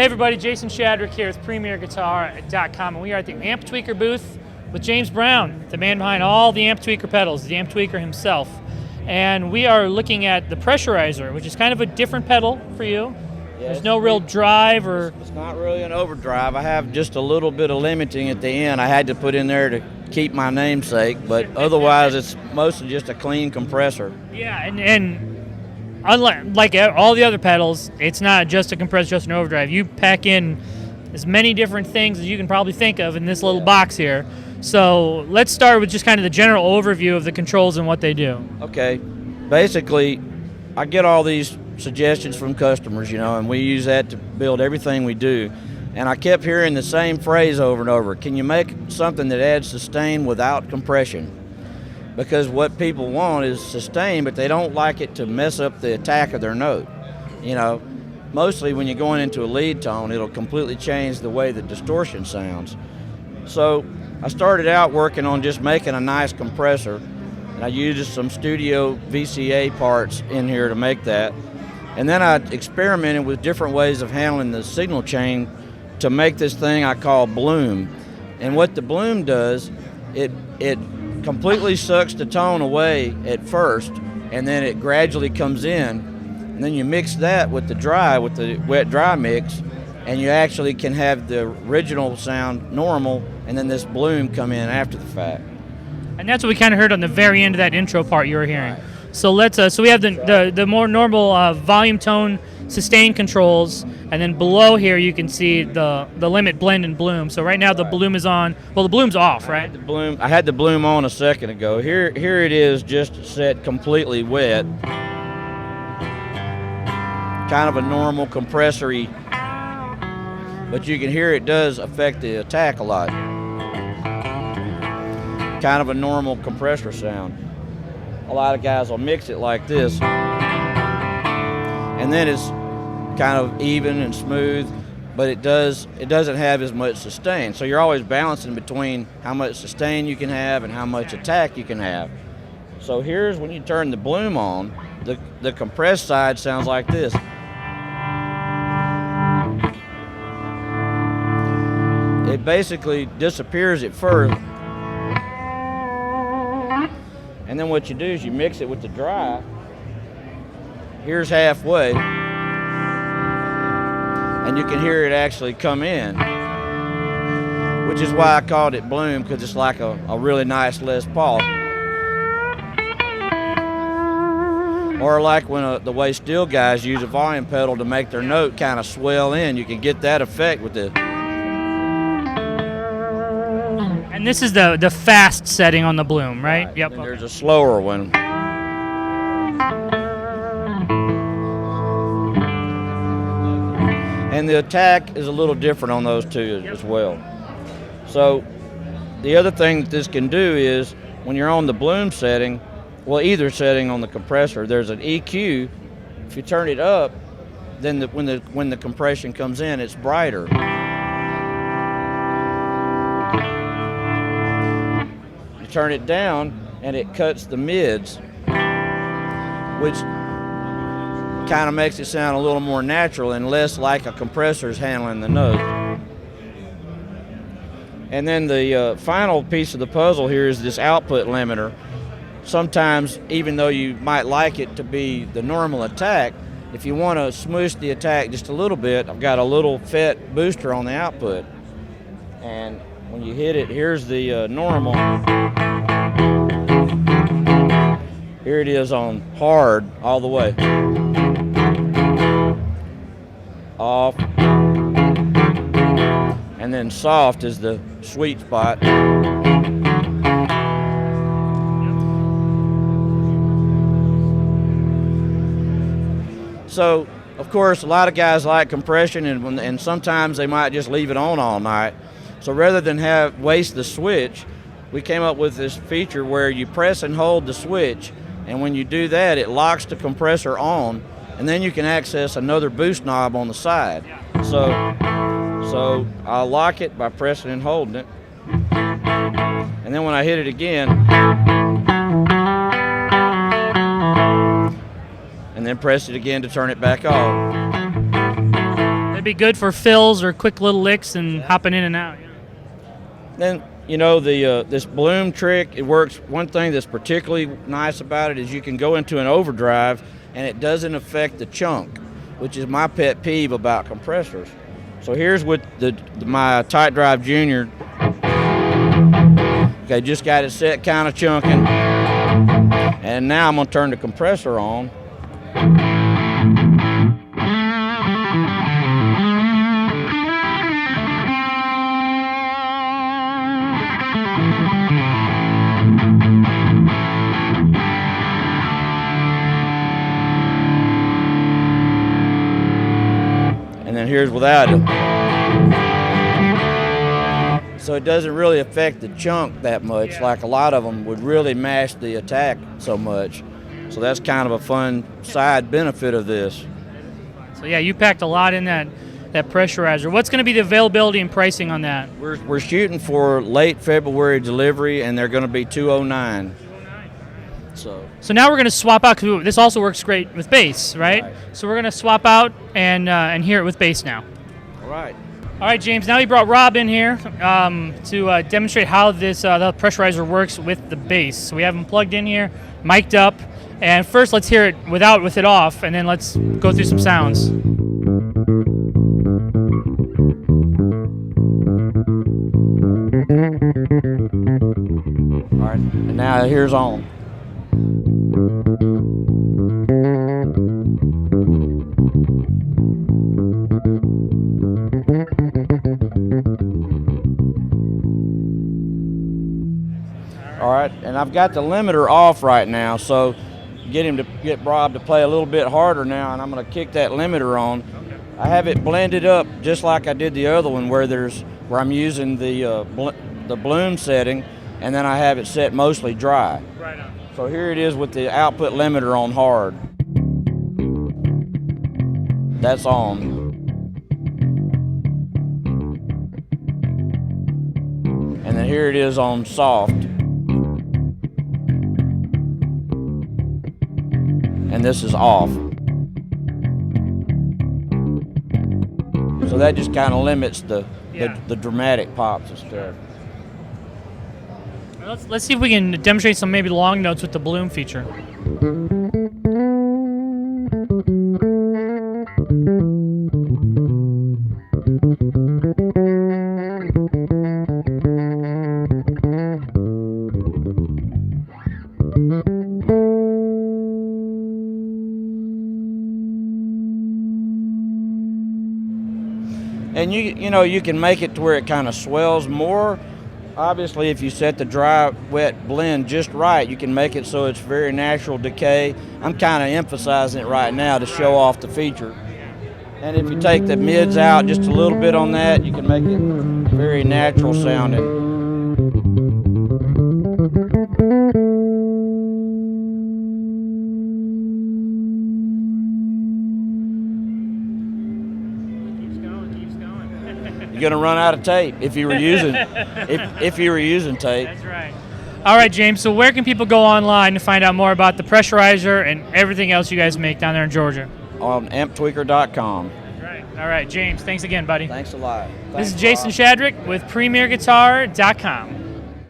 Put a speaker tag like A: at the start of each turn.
A: everybody, Jason Shadrick here with PremierGuitar.com, and we are at the Amptweaker booth with James Brown, the man behind all the Amptweaker pedals, the Amptweaker himself. And we are looking at the Pressurizer, which is kind of a different pedal for you.
B: Yeah,
A: there's no real drive or...
B: It's not really an overdrive. I have just a little bit of limiting at the end. I had to put in there to keep my namesake, but otherwise it's mostly just a clean compressor.
A: Yeah, and unlike all the other pedals, it's not just a compressor, just an overdrive. You pack in as many different things as you can probably think of in this little box here. So let's start with just kind of the general overview of the controls and what they do.
B: Okay, basically I get all these suggestions from customers, and we use that to build everything we do. And I kept hearing the same phrase over and over: can you make something that adds sustain without compression? Because what people want is sustain, but they don't like it to mess up the attack of their note. Mostly when you're going into a lead tone, it'll completely change the way the distortion sounds. So I started out working on just making a nice compressor, and I used some studio VCA parts in here to make that. And then I experimented with different ways of handling the signal chain to make this thing I call bloom. And what the bloom does, it completely sucks the tone away at first, and then it gradually comes in, and then you mix that with the wet dry mix, and you actually can have the original sound normal, and then this bloom come in after the fact.
A: And that's what we kind of heard on the very end of that intro part you were hearing.
B: Right.
A: So let's so we have the more normal volume, tone, sustain controls, and then below here you can see the limit, blend, and bloom. So right now the bloom is on. Well, the bloom's off, right?
B: I had the bloom on a second ago. Here it is, just set completely wet. Kind of a normal compressor-y, but you can hear it does affect the attack a lot. Kind of a normal compressor sound. A lot of guys will mix it like this, and then it's kind of even and smooth, but it doesn't have as much sustain. So you're always balancing between how much sustain you can have and how much attack you can have. So here's when you turn the bloom on, the compressed side sounds like this. It basically disappears at first, and then what you do is you mix it with the dry. Here's halfway, and you can hear it actually come in, which is why I called it bloom, because it's like a really nice Les Paul. Or like when the way steel guys use a volume pedal to make their note kind of swell in, you can get that effect with this.
A: And this is the fast setting on the bloom, right? Yep.
B: And there's a slower one. And the attack is a little different on those two as well. So the other thing that this can do is when you're on the bloom setting, well, either setting on the compressor, there's an EQ. If you turn it up, then when the compression comes in, it's brighter. Turn it down and it cuts the mids, which kind of makes it sound a little more natural and less like a compressor's handling the note. And then the final piece of the puzzle here is this output limiter. Sometimes, even though you might like it to be the normal attack, if you want to smoosh the attack just a little bit, I've got a little FET booster on the output. And when you hit it, here's the normal. Here it is on hard all the way. Off. And then soft is the sweet spot. So, of course, a lot of guys like compression, and sometimes they might just leave it on all night. So rather than waste the switch, we came up with this feature where you press and hold the switch, and when you do that, it locks the compressor on, and then you can access another boost knob on the side. So I'll lock it by pressing and holding it, and then when I hit it again, and then press it again to turn it back off.
A: be good for fills or quick little licks and hopping in and out.
B: Then, the this bloom trick, it works. One thing that's particularly nice about it is you can go into an overdrive and it doesn't affect the chunk, which is my pet peeve about compressors. So here's with my Tight Drive Junior. Okay, just got it set kind of chunking. And now I'm going to turn the compressor on. And then here's without it. So it doesn't really affect the chunk that much, like a lot of them would really mash the attack so much. So that's kind of a fun side benefit of this.
A: So yeah, you packed a lot in that pressurizer. What's going to be the availability and pricing on that?
B: We're shooting for late February delivery, and they're going to be $209.
A: So now we're going to swap out, because this also works great with bass, right? So we're going to swap out and hear it with bass now.
B: All right.
A: All right, James, now we brought Rob in here to demonstrate how this the pressurizer works with the bass. So we have him plugged in here, mic'd up, and first let's hear it with it off, and then let's go through some sounds.
B: All right, and now here's on. All right, and I've got the limiter off right now, so get Rob to play a little bit harder now, and I'm going to kick that limiter on. I have it blended up just like I did the other one, where I'm using the bloom setting, and then I have it set mostly dry.
A: Right on.
B: So here it is with the output limiter on hard. That's on. And then here it is on soft. And this is off. So that just kind of limits the dramatic pops and stuff.
A: Let's see if we can demonstrate some maybe long notes with the bloom feature.
B: And you can make it to where it kind of swells more. Obviously, if you set the dry wet blend just right, you can make it so it's very natural decay. I'm kind of emphasizing it right now to show off the feature. And if you take the mids out just a little bit on that, you can make it very natural sounding. You're gonna run out of tape if you were using if you were using tape.
A: That's right. All right, James. So where can people go online to find out more about the Pressurizer and everything else you guys make down there in Georgia?
B: On Amptweaker.com.
A: Right. All right, James. Thanks again, buddy.
B: Thanks a lot.
A: This is Jason Shadrick with PremierGuitar.com.